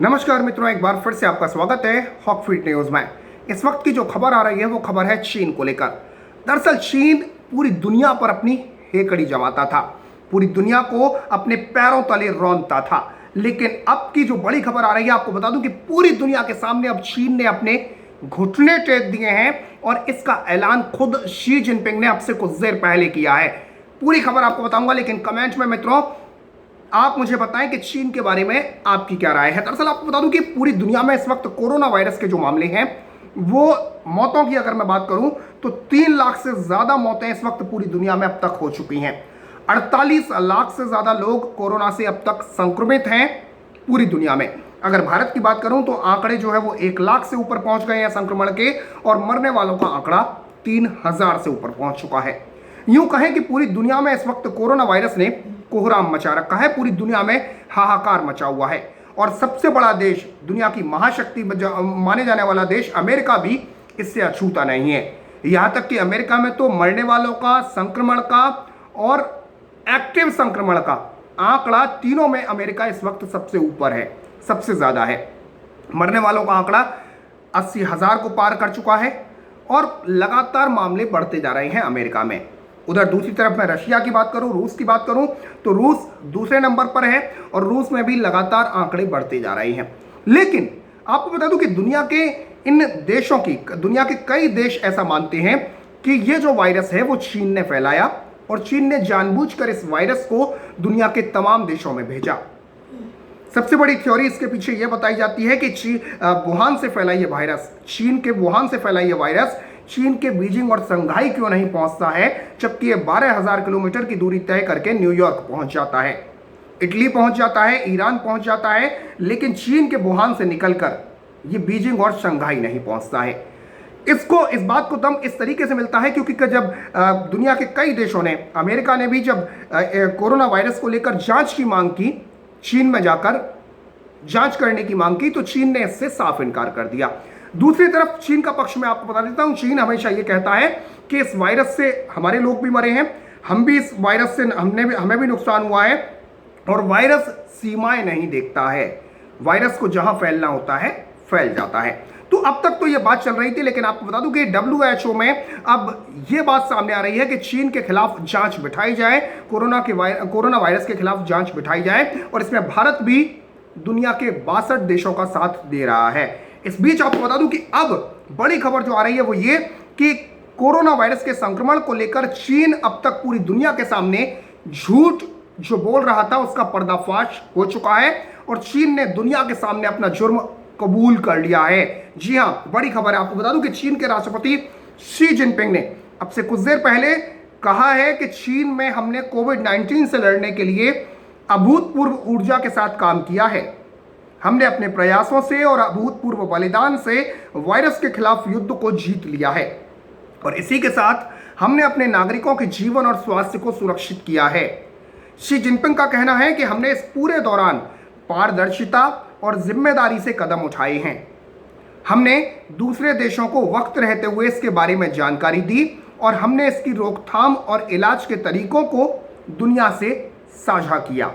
नमस्कार मित्रों, एक बार फिर से आपका स्वागत है हॉकफीट न्यूज में। इस वक्त की जो खबर आ रही है वो खबर है चीन को लेकर। दरअसल चीन पूरी दुनिया पर अपनी हेकड़ी जमाता था, पूरी दुनिया को अपने पैरों तले रौंदता था। लेकिन अब की जो बड़ी खबर आ रही है, आपको बता दूं कि पूरी दुनिया के सामने अब चीन ने अपने घुटने टेक दिए हैं और इसका ऐलान खुद शी जिनपिंग ने अब से कुछ देर पहले किया है। पूरी खबर आपको बताऊंगा, लेकिन कमेंट में मित्रों आप मुझे बताएं कि चीन के बारे में आपकी क्या राय है। दरअसल आपको बता दूं कि पूरी दुनिया में इस वक्त कोरोना वायरस के जो मामले हैं, वो मौतों की अगर मैं बात करूं तो 3 लाख से ज्यादा मौतें इस वक्त पूरी दुनिया में अब तक हो चुकी हैं। 48 लाख से ज्यादा लोग कोरोना से अब तक संक्रमित हैं पूरी दुनिया में। अगर भारत की बात करूं तो आंकड़े जो है वो 1 लाख से ऊपर पहुंच गए हैं संक्रमण के, और मरने वालों का आंकड़ा 3000 से ऊपर पहुंच चुका है। यूं कहें कि पूरी दुनिया में इस वक्त कोरोना वायरस ने कोहराम मचा रखा है, पूरी दुनिया में हाहाकार मचा हुआ है। और सबसे बड़ा देश, दुनिया की महाशक्ति माने जाने वाला देश अमेरिका भी इससे अछूता नहीं है। यहां तक कि अमेरिका में तो मरने वालों का, संक्रमण का और एक्टिव संक्रमण का आंकड़ा, तीनों में अमेरिका इस वक्त सबसे ऊपर है, सबसे ज्यादा है। मरने वालों का आंकड़ा 80,000 को पार कर चुका है और लगातार मामले बढ़ते जा रहे हैं अमेरिका में। उधर दूसरी तरफ मैं रशिया की बात करूं, रूस की बात करूं तो रूस दूसरे नंबर पर है और रूस में भी लगातार आंकड़े बढ़ते जा रहे हैं। लेकिन आपको बता दूं कि दुनिया के इन देशों की, दुनिया के कई देश ऐसा मानते हैं कि ये जो वायरस है वो चीन ने फैलाया और चीन ने जानबूझकर इस वायरस को दुनिया के तमाम देशों में भेजा। सबसे बड़ी थ्योरी इसके पीछे यह बताई जाती है कि वुहान से फैला ये वायरस, चीन के वुहान से फैला ये वायरस चीन के बीजिंग और संघाई क्यों नहीं पहुंचता है, जबकि ये 12,000 किलोमीटर की दूरी तय करके न्यूयॉर्क पहुंच जाता है, इटली पहुंच जाता है, ईरान पहुंच जाता है, लेकिन चीन के वुहान से निकलकर ये बीजिंग और संघाई नहीं पहुंचता है। इस बात को दम इस तरीके से मिलता है क्योंकि जब दुनिया के कई देशों ने, अमेरिका ने भी जब कोरोना वायरस को लेकर जांच की मांग की, चीन में जाकर जांच करने की मांग की, तो चीन ने इससे साफ इनकार कर दिया। दूसरी तरफ चीन का पक्ष में आपको बता देता हूं, चीन हमेशा यह कहता है कि इस वायरस से हमारे लोग भी मरे हैं, हम भी इस वायरस से हमें भी नुकसान हुआ है, और वायरस सीमाएं नहीं देखता है, वायरस को जहां फैलना होता है फैल जाता है। तो अब तक तो यह बात चल रही थी, लेकिन आपको बता दूं कि WHO में अब यह बात सामने आ रही है कि चीन के खिलाफ जांच बिठाई जाए, कोरोना वायरस के खिलाफ जांच बिठाई जाए, और इसमें भारत भी दुनिया के 62 देशों का साथ दे रहा है। इस बीच आपको बता दूं कि अब बड़ी खबर जो आ रही है वो ये कि कोरोना वायरस के संक्रमण को लेकर चीन अब तक पूरी दुनिया के सामने झूठ जो बोल रहा था उसका पर्दाफाश हो चुका है और चीन ने दुनिया के सामने अपना जुर्म कबूल कर लिया है। जी हां, बड़ी खबर है। आपको बता दूं कि चीन के राष्ट्रपति शी जिनपिंग ने अब से कुछ देर पहले कहा है कि चीन में हमने कोविड-19 से लड़ने के लिए अभूतपूर्व ऊर्जा के साथ काम किया है। हमने अपने प्रयासों से और अभूतपूर्व बलिदान से वायरस के खिलाफ युद्ध को जीत लिया है, और इसी के साथ हमने अपने नागरिकों के जीवन और स्वास्थ्य को सुरक्षित किया है। शी जिनपिंग का कहना है कि हमने इस पूरे दौरान पारदर्शिता और जिम्मेदारी से कदम उठाए हैं। हमने दूसरे देशों को वक्त रहते हुए इसके बारे में जानकारी दी और हमने इसकी रोकथाम और इलाज के तरीकों को दुनिया से साझा किया।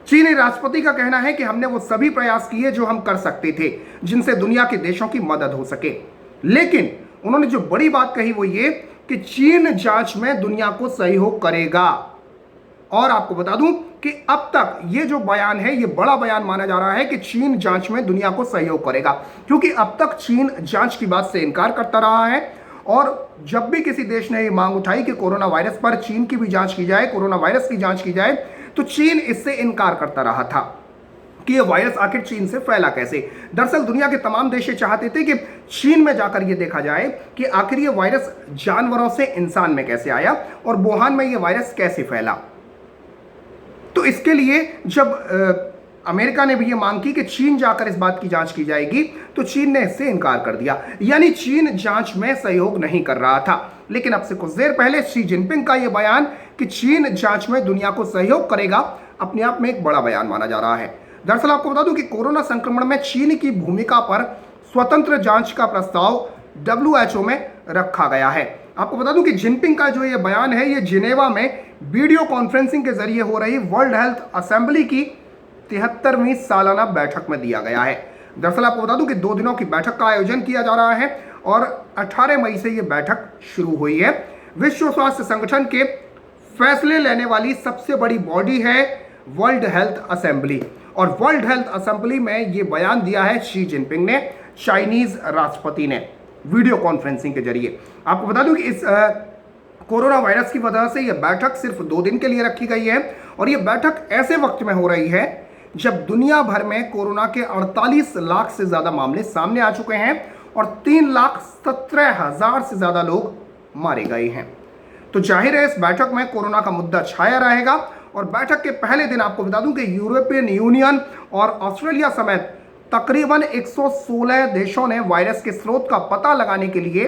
चीनी राष्ट्रपति का कहना है कि हमने वो सभी प्रयास किए जो हम कर सकते थे, जिनसे दुनिया के देशों की मदद हो सके। लेकिन उन्होंने जो बड़ी बात कही वो ये कि चीन जांच में दुनिया को सहयोग करेगा। और आपको बता दूं कि अब तक ये जो बयान है, ये बड़ा बयान माना जा रहा है कि चीन जांच में दुनिया को सहयोग करेगा, क्योंकि अब तक चीन जांच की बात से इनकार करता रहा है। और जब भी किसी देश ने ये मांग उठाई कि कोरोना वायरस पर चीन की भी जांच की जाए, कोरोना वायरस की जांच की जाए, तो चीन इससे इनकार करता रहा था कि यह वायरस आखिर चीन से फैला कैसे। दरअसल दुनिया के तमाम देश चाहते थे कि चीन में जाकर यह देखा जाए कि आखिर यह वायरस जानवरों से इंसान में कैसे आया और वुहान में यह वायरस कैसे फैला। तो इसके लिए जब अमेरिका ने भी ये मांग की कि चीन जाकर इस बात की जांच की जाएगी, तो चीन ने इससे इनकार कर दिया, यानी चीन जांच में सहयोग नहीं कर रहा था। लेकिन अब से कुछ देर पहले शी जिनपिंग का यह बयान कि चीन जांच में दुनिया को सहयोग करेगा, अपने आप में एक बड़ा बयान माना जा रहा है। दरअसल आपको बता दूं कि कोरोना संक्रमण में चीन की भूमिका पर स्वतंत्र जांच का प्रस्ताव WHO में रखा गया है। आपको बता दूं कि जिनपिंग का जो ये बयान है, ये जिनेवा में वीडियो कॉन्फ्रेंसिंग के जरिए हो रही वर्ल्ड हेल्थ असेंबली की 73वीं सालाना बैठक में दिया गया है। दरअसल आपको बता दूं कि 2 दिनों की बैठक का आयोजन किया जा रहा है और 18 मई से ये बैठक शुरू हुई है। विश्व स्वास्थ्य संगठन के फैसले लेने वाली सबसे बड़ी बॉडी है वर्ल्ड हेल्थ असेंबली, और वर्ल्ड हेल्थ असेंबली में ये बयान दिया है शी जिनपिंग ने, चाइनीज राष्ट्रपति ने, वीडियो कॉन्फ्रेंसिंग के जरिए। आपको बता दूं कि इस कोरोना वायरस की वजह से यह बैठक सिर्फ 2 दिन के लिए रखी गई है, और यह बैठक ऐसे वक्त में हो रही है जब दुनिया भर में कोरोना के 48 लाख से ज्यादा मामले सामने आ चुके हैं और 3,17,000 से ज्यादा लोग मारे गए हैं। तो जाहिर है इस बैठक में कोरोना का मुद्दा छाया रहेगा, और बैठक के पहले दिन आपको बता दूं कि यूरोपियन यूनियन और ऑस्ट्रेलिया समेत तकरीबन 116 देशों ने वायरस के स्रोत का पता लगाने के लिए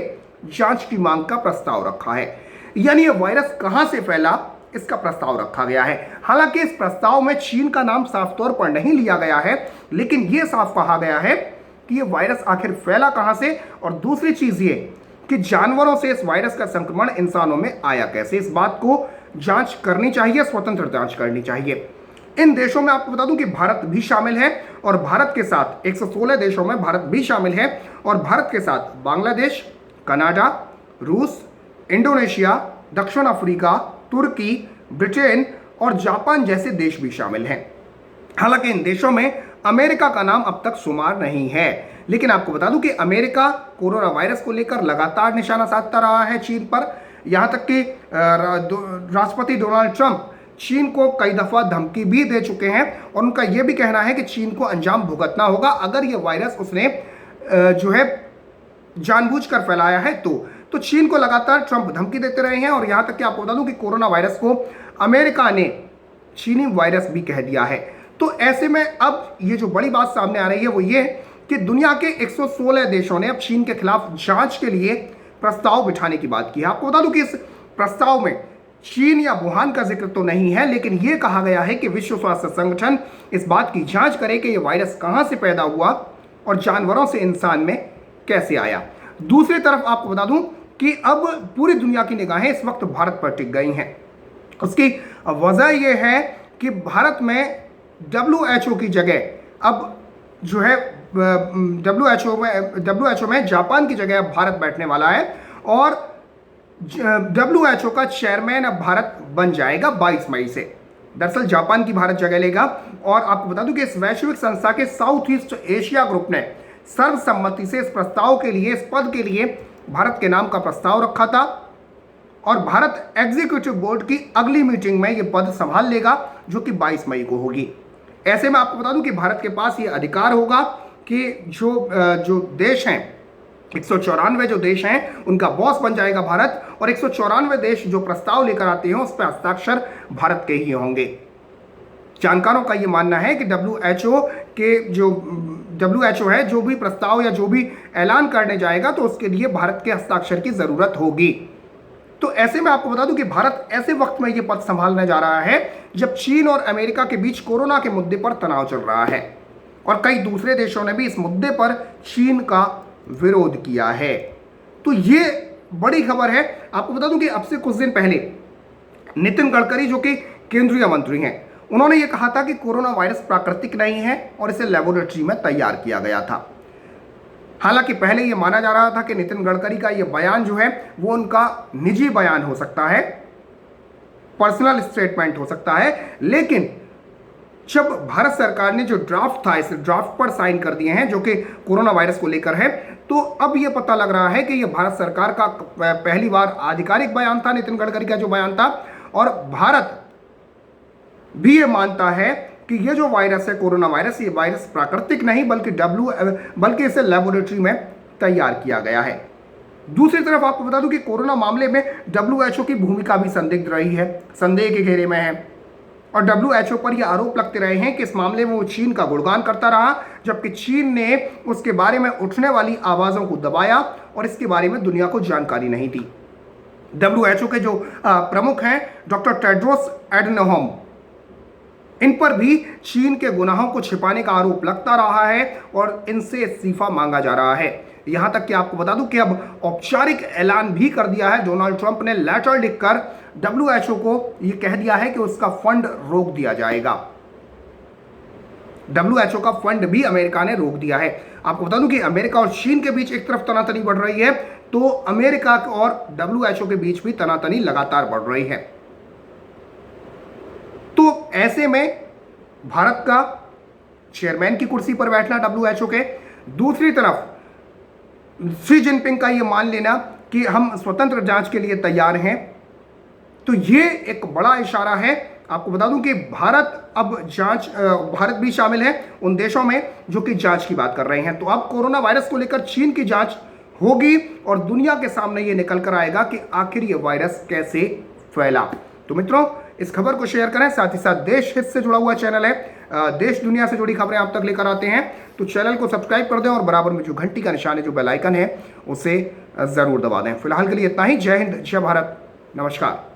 जांच की मांग का प्रस्ताव रखा है। यानी ये वायरस कहां से फैला, इसका प्रस्ताव रखा गया है। हालांकि इस प्रस्ताव में चीन का नाम साफ तौर पर नहीं लिया गया है, लेकिन यह साफ कहा गया है कि यह वायरस आखिर फैला कहां से, और दूसरी चीज ये कि जानवरों से इस वायरस का संक्रमण इंसानों में आया कैसे। इस बात को जांच करनी चाहिए, स्वतंत्र जांच करनी चाहिए। इन देशों में आपको बता दूं कि भारत भी शामिल है, और भारत के साथ 116 देशों में भारत भी शामिल है, और भारत के साथ बांग्लादेश, कनाडा, रूस, इंडोनेशिया, दक्षिण अफ्रीका, तुर्की, ब्रिटेन और जापान जैसे देश भी शामिल हैं। हालांकि इन देशों में अमेरिका का नाम अब तक शुमार नहीं है, लेकिन आपको बता दूं कि अमेरिका कोरोना वायरस को लेकर लगातार निशाना साधता रहा है चीन पर। यहां तक कि राष्ट्रपति डोनाल्ड ट्रंप चीन को कई दफा धमकी भी दे चुके हैं, और उनका यह भी कहना है कि चीन को अंजाम भुगतना होगा अगर यह वायरस उसने जो है जानबूझकर फैलाया है। तो चीन को लगातार ट्रंप धमकी देते रहे हैं, और यहां तक कि आपको बता दूं कि कोरोना वायरस को अमेरिका ने चीनी वायरस भी कह दिया है। तो ऐसे में अब ये जो बड़ी बात सामने आ रही है वो ये कि दुनिया के 116 देशों ने अब चीन के खिलाफ जांच के लिए प्रस्ताव बिठाने की बात की है। आपको बता दूं कि इस प्रस्ताव में चीन या वुहान का जिक्र तो नहीं है, लेकिन यह कहा गया है कि विश्व स्वास्थ्य संगठन इस बात की जांच करे कि यह वायरस कहां से पैदा हुआ और जानवरों से इंसान में कैसे आया। दूसरी तरफ आपको बता दूं कि अब पूरी दुनिया की निगाहें इस वक्त भारत पर टिक गई हैं। उसकी वजह यह है कि भारत में WHO की जगह अब जो है WHO में जापान की जगह अब भारत बैठने वाला है, और WHO का चेयरमैन अब भारत बन जाएगा 22 मई से। दरअसल जापान की भारत जगह लेगा, और आपको बता दूं कि इस वैश्विक संस्था के साउथ ईस्ट एशिया ग्रुप ने सर्वसम्मति से इस प्रस्ताव के लिए, इस पद के लिए भारत के नाम का प्रस्ताव रखा था, और भारत एग्जीक्यूटिव बोर्ड की अगली मीटिंग में यह पद संभाल लेगा जो कि 22 मई को होगी। ऐसे में आपको बता दूं कि भारत के पास यह अधिकार होगा कि जो देश हैं, 194 जो देश हैं, उनका बॉस बन जाएगा भारत, और 194 देश जो प्रस्ताव लेकर आते हैं उस पर हस्ताक्षर भारत के ही होंगे। जानकारों का यह मानना है कि WHO है, जो भी प्रस्ताव या जो भी ऐलान करने जाएगा तो उसके लिए भारत के हस्ताक्षर की जरूरत होगी। तो ऐसे में आपको बता दूं कि भारत ऐसे वक्त में यह पद संभालने जा रहा है जब चीन और अमेरिका के बीच कोरोना के मुद्दे पर तनाव चल रहा है, और कई दूसरे देशों ने भी इस मुद्दे पर चीन का विरोध किया है। तो ये बड़ी खबर है। आपको बता दूं कि अब से कुछ दिन पहले नितिन गडकरी, जो कि केंद्रीय मंत्री हैं, उन्होंने ये कहा था कि कोरोना वायरस प्राकृतिक नहीं है और इसे लेबोरेटरी में तैयार किया गया था। हालांकि पहले ये माना जा रहा था कि नितिन गडकरी का ये बयान जो है वो उनका निजी बयान हो सकता है, पर्सनल स्टेटमेंट हो सकता है, लेकिन जब भारत सरकार ने जो ड्राफ्ट था, इस ड्राफ्ट पर साइन कर दिए हैं जो कि कोरोना वायरस को लेकर है, तो अब यह पता लग रहा है कि यह भारत सरकार का पहली बार आधिकारिक बयान था, नितिन गडकरी का जो बयान था, और भारत भी ये मानता है कि ये जो वायरस है, कोरोना वायरस, ये वायरस प्राकृतिक नहीं बल्कि इसे लेबोरेटरी में तैयार किया गया है। दूसरी तरफ आपको बता दूं कि कोरोना मामले में WHO की भूमिका भी संदिग्ध रही है, संदेह के घेरे में है, और WHO पर यह आरोप लगते रहे हैं कि इस मामले में वो चीन का गुणगान करता रहा, जबकि चीन ने उसके बारे में उठने वाली आवाज़ों को दबाया और इसके बारे में दुनिया को जानकारी नहीं दी। WHO के जो प्रमुख हैं डॉक्टर टेड्रोस एडनोम, इन पर भी चीन के गुनाहों को छिपाने का आरोप लगता रहा है और इनसे इस्तीफा मांगा जा रहा है। यहां तक कि आपको बता दूं कि अब औपचारिक ऐलान भी कर दिया है, डोनाल्ड ट्रंप ने लेटर लिखकर WHO को यह कह दिया है कि उसका फंड रोक दिया जाएगा। WHO का फंड भी अमेरिका ने रोक दिया है। आपको बता दूं कि अमेरिका और चीन के बीच एक तरफ तनातनी बढ़ रही है, तो अमेरिका और WHO के बीच भी तनातनी लगातार बढ़ रही है। तो ऐसे में भारत का चेयरमैन की कुर्सी पर बैठना WHO के, दूसरी तरफ शी जिनपिंग का यह मान लेना कि हम स्वतंत्र जांच के लिए तैयार हैं, तो ये एक बड़ा इशारा है। आपको बता दूं कि भारत भी शामिल है उन देशों में जो कि जांच की बात कर रहे हैं। तो अब कोरोना वायरस को लेकर चीन की जांच होगी और दुनिया के सामने ये निकल कर आएगा कि आखिर ये वायरस कैसे फैला। तो मित्रों, इस खबर को शेयर करें, साथ ही साथ देश हित से जुड़ा हुआ चैनल है, देश दुनिया से जुड़ी खबरें आप तक लेकर आते हैं, तो चैनल को सब्सक्राइब कर दें और बराबर में जो घंटी का निशान है, जो बेल आइकन है, उसे जरूर दबा दें। फिलहाल के लिए इतना ही। जय हिंद, जय भारत, नमस्कार।